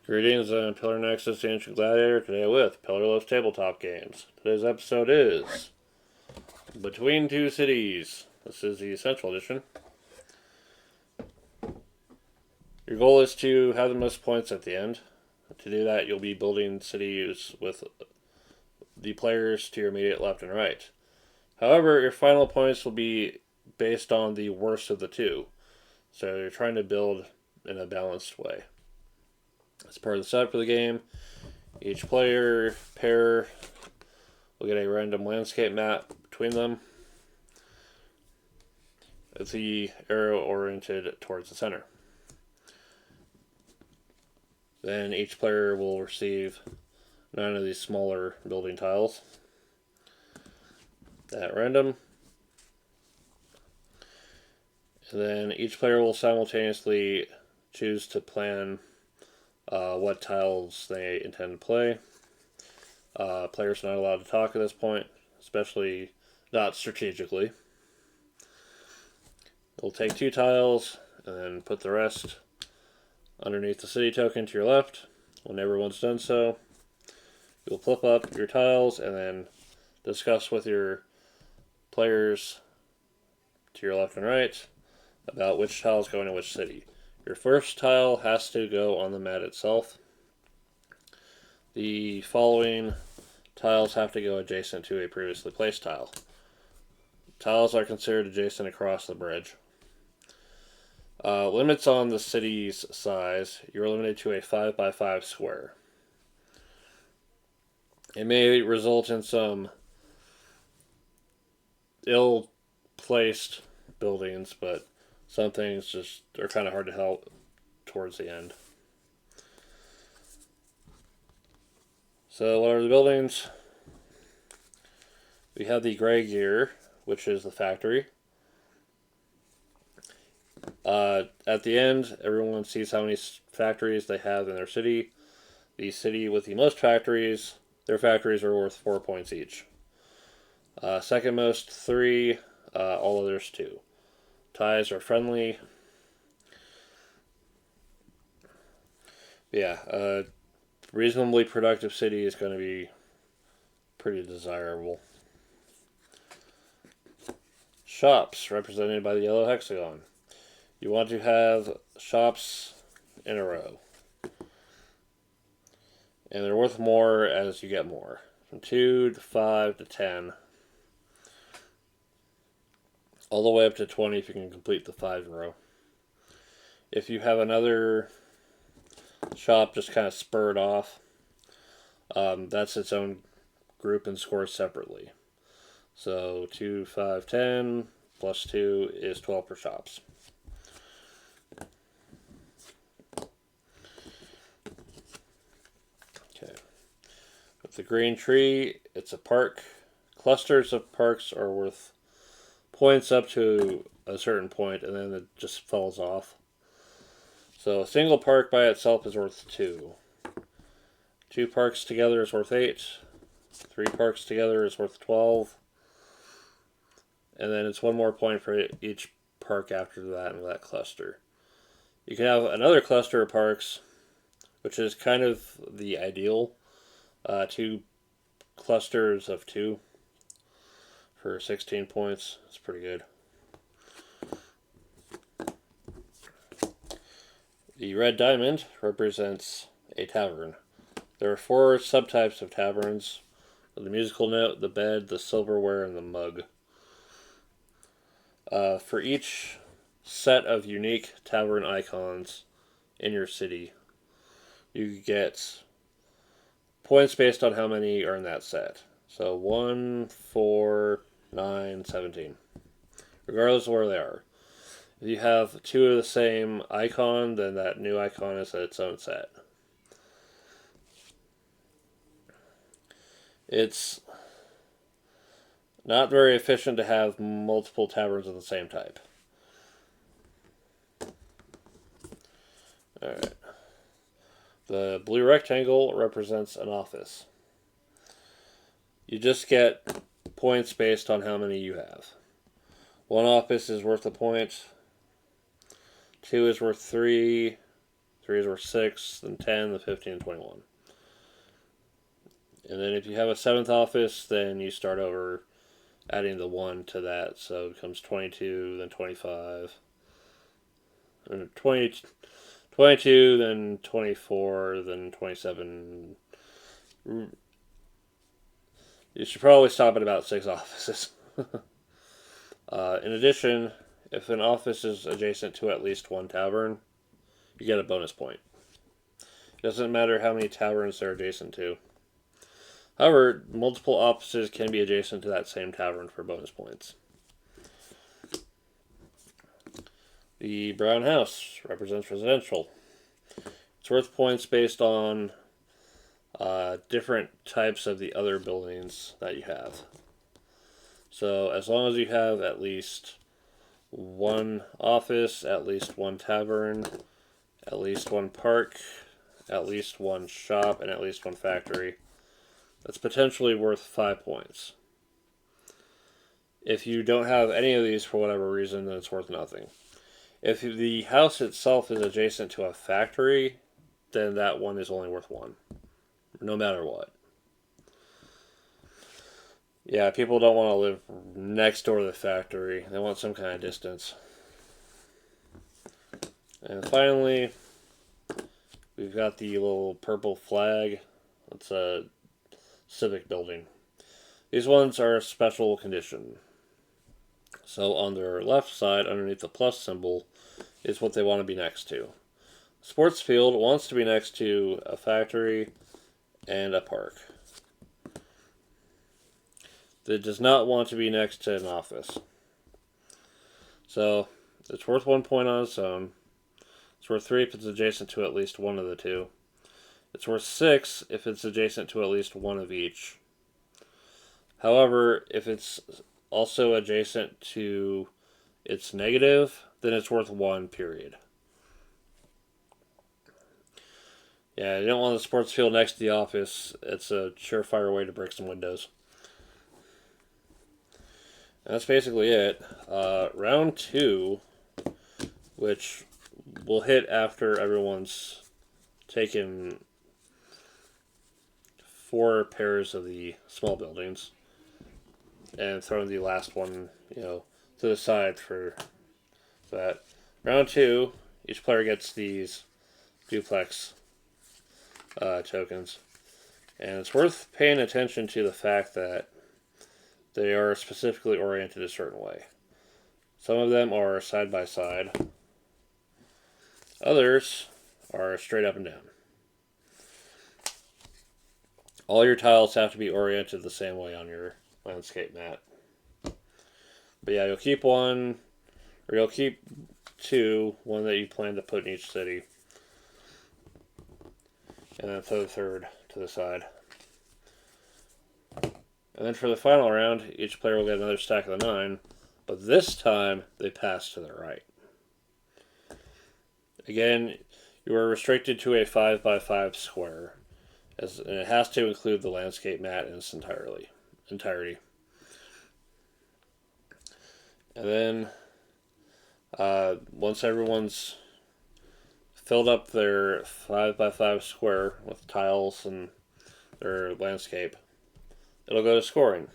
Greetings, I'm Pillar Nexus, the Ancient Gladiator, today with Pillar Loves Tabletop Games. Today's episode is Between Two Cities. This is the Essential Edition. Your goal is to have the most points at the end. To do that, you'll be building cities with the players to your immediate left and right. However, your final points will be based on the worst of the two. So you're trying to build in a balanced way. As part of the setup for the game, each player pair will get a random landscape map between them, with the arrow oriented towards the center. Then each player will receive 9 of these smaller building tiles at random. And then each player will simultaneously choose to plan what tiles they intend to play. Players are not allowed to talk at this point, especially not strategically. They'll take 2 tiles and then put the rest underneath the city token to your left. When everyone's done so, you'll flip up your tiles and then discuss with your players to your left and right about which tiles go in which city. Your first tile has to go on the mat itself. The following tiles have to go adjacent to a previously placed tile. Tiles are considered adjacent across the bridge. Limits on the city's size. You're limited to a 5x5 square. It may result in some ill-placed buildings, but some things just are kind of hard to help towards the end. So what are the buildings? We have the gray gear, which is the factory. At the end, everyone sees how many factories they have in their city. The city with the most factories, their factories are worth 4 points each. Second most, 3. All others, 2. Ties are friendly. Yeah, reasonably productive city is going to be pretty desirable. Shops, represented by the yellow hexagon. You want to have shops in a row. And they're worth more as you get more. From 2 to 5 to 10. All the way up to 20 if you can complete the 5 row. If you have another shop just kind of spurred off, that's its own group and scores separately. So 2, 5, 10 plus 2 is 12 per shops. Okay. With the green tree, it's a park. Clusters of parks are worth points up to a certain point, and then it just falls off. So a single park by itself is worth 2. 2 parks together is worth 8. 3 parks together is worth 12. And then it's 1 more point for each park after that in that cluster. You can have another cluster of parks, which is kind of the ideal. 2 clusters of 2 for 16 points. It's pretty good. The red diamond represents a tavern. There are 4 subtypes of taverns: the musical note, the bed, the silverware, and the mug. For each set of unique tavern icons in your city, you get points based on how many are in that set. So 1, 4, 9, 17. Regardless of where they are. If you have 2 of the same icon, then that new icon is its own set. It's not very efficient to have multiple taverns of the same type. Alright. The blue rectangle represents an office. You just get points based on how many you have. 1 office is worth a point. 2 is worth 3. 3 is worth 6, then 10, then 15, and 21. And then if you have a 7th office, then you start over adding the 1 to that. So it becomes 22, then 25. And 22, then 24, then 27. You should probably stop at about 6 offices. In addition, if an office is adjacent to at least one tavern, you get a bonus point. It doesn't matter how many taverns they're adjacent to. However, multiple offices can be adjacent to that same tavern for bonus points. The brown house represents residential. It's worth points based on different types of the other buildings that you have. So as long as you have at least one office, at least one tavern, at least one park, at least one shop, and at least one factory, that's potentially worth 5 points. If you don't have any of these for whatever reason, then it's worth nothing. If the house itself is adjacent to a factory, then that one is only worth 1, no matter what. Yeah, people don't want to live next door to the factory. They want some kind of distance. And finally, we've got the little purple flag. It's a civic building. These ones are a special condition. So on their left side, underneath the plus symbol, is what they want to be next to. Sports field wants to be next to a factory and a park. It does not want to be next to an office. So it's worth 1 point on its own. It's worth 3 if it's adjacent to at least one of the two. It's worth 6 if it's adjacent to at least one of each. However, if it's also adjacent to its negative, then it's worth 1, period. Yeah, you don't want the sports field next to the office. It's a surefire way to break some windows. And that's basically it. Round 2, which will hit after everyone's taken 4 pairs of the small buildings and thrown the last one, to the side for that. Round 2, each player gets these duplex tokens. And it's worth paying attention to the fact that they are specifically oriented a certain way. Some of them are side by side. Others are straight up and down. All your tiles have to be oriented the same way on your landscape mat. But yeah, you'll keep 1, or you'll keep 2, one that you plan to put in each city. And then throw the 3rd to the side. And then for the final round, each player will get another stack of the 9, but this time they pass to the right. Again, you are restricted to a 5x5 square, and it has to include the landscape mat in its entirety. And then, once everyone's filled up their 5x5 square with tiles and their landscape, it'll go to scoring.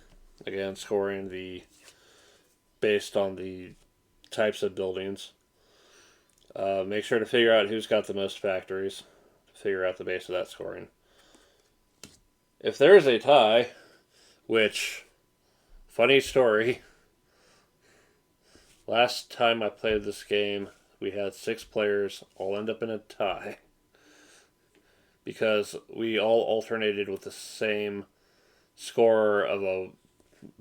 Again, scoring based on the types of buildings. Make sure to figure out who's got the most factories to figure out the base of that scoring. If there's a tie, which, funny story, last time I played this game, we had 6 players all end up in a tie because we all alternated with the same score of a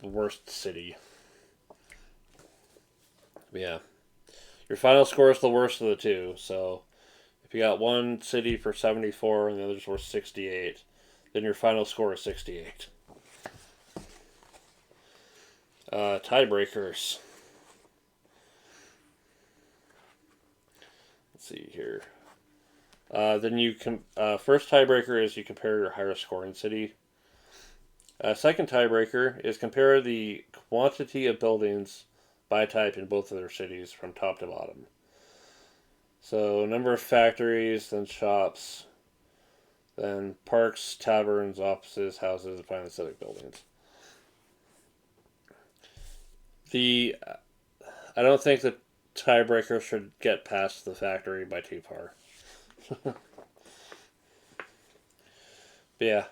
worst city. Yeah. Your final score is the worst of the two, so if you got one city for 74 and the others were 68, then your final score is 68. Tiebreakers. Let's see here. Then you can first tiebreaker is you compare your highest scoring city. Second tiebreaker is compare the quantity of buildings by type in both of their cities from top to bottom. So number of factories, then shops, then parks, taverns, offices, houses, and finally civic buildings. The I don't think the tiebreaker should get past the factory by too far. But yeah,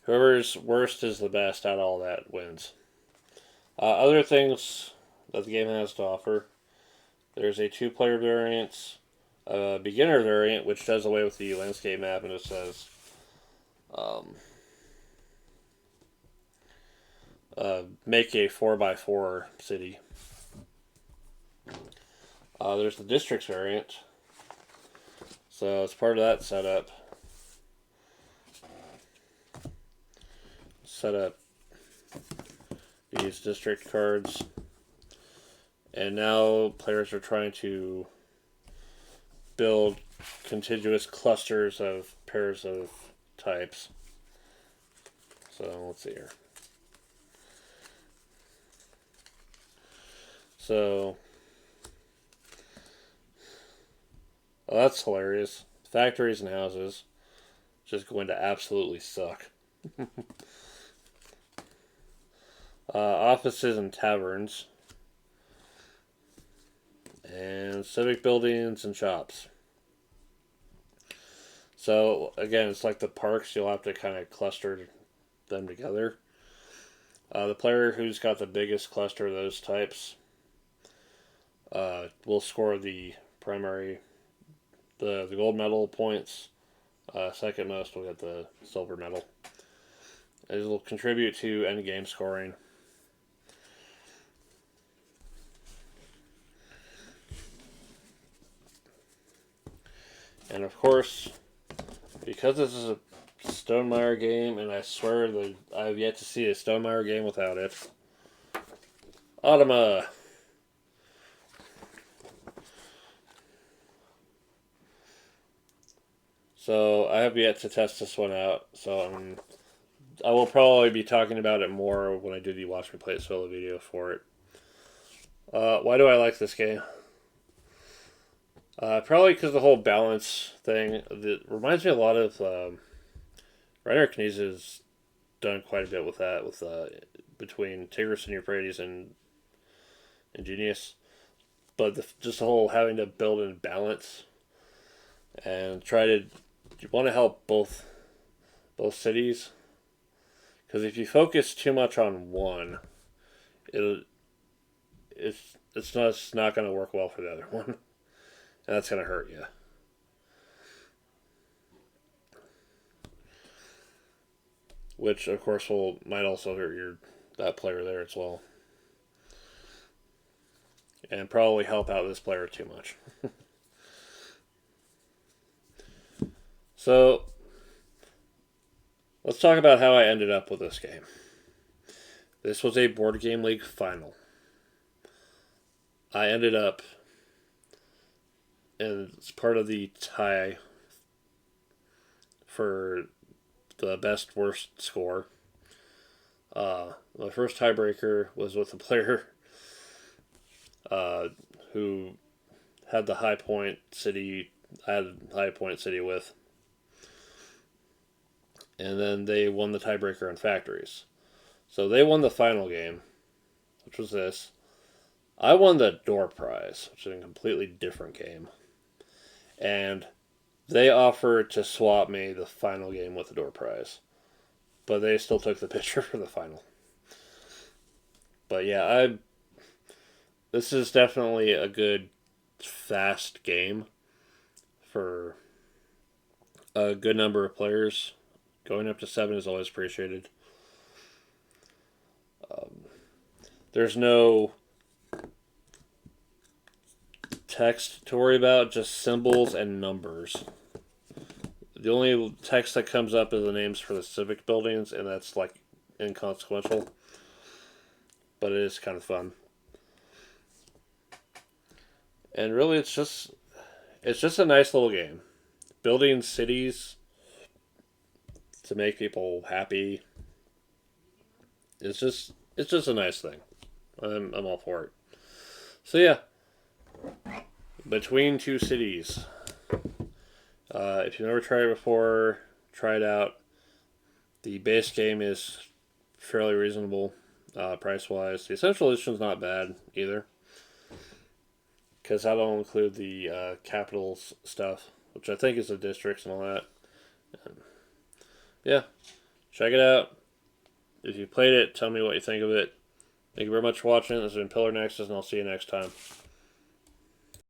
whoever's worst is the best out of all that wins. Other things that the game has to offer: there's a two-player variant, a beginner variant, which does away with the landscape map, and it says um, make a 4x4 city. There's the districts variant. So as part of that setup, set up these district cards, and now players are trying to build contiguous clusters of pairs of types. So let's see here. So that's hilarious. Factories and houses just going to absolutely suck. Offices and taverns, and civic buildings and shops. So again, it's like the parks. You'll have to kind of cluster them together. The player who's got the biggest cluster of those types will score the primary, the gold medal points. Second most will get the silver medal. It will contribute to end game scoring. And of course, because this is a Stonemaier game, and I swear that I've yet to see a Stonemaier game without it, Automa. So I have yet to test this one out, so I will probably be talking about it more when I do the Watch Me Play It solo video for it. Why do I like this game? Probably because the whole balance thing. It reminds me a lot of Reiner Knies done quite a bit with that, with between Tigris and Euphrates and Ingenious. But just the whole having to build in balance and try to, you want to help both cities, because if you focus too much on one, it's not going to work well for the other one, and that's going to hurt you. Which of course might also hurt that player there as well, and probably help out this player too much. So let's talk about how I ended up with this game. This was a Board Game League final. I ended up, and it's part of the tie for the best worst score. My first tiebreaker was with a player who had the high point city. I had a high point city with, and then they won the tiebreaker on factories. So they won the final game, which was this. I won the door prize, which is a completely different game. And they offered to swap me the final game with the door prize. But they still took the picture for the final. But yeah, this is definitely a good, fast game for a good number of players. Going up to 7 is always appreciated. There's no text to worry about, just symbols and numbers. The only text that comes up is the names for the civic buildings, and that's like inconsequential. But it is kind of fun. And really it's just a nice little game. Building cities to make people happy. It's just a nice thing. I'm all for it. So yeah. Between Two Cities. If you've never tried it before, try it out. The base game is fairly reasonable price wise. The Essential Edition is not bad either, because that'll include the capitals stuff, which I think is the districts and all that. And yeah, check it out. If you played it, tell me what you think of it. Thank you very much for watching. This has been Pillar Nexus, and I'll see you next time.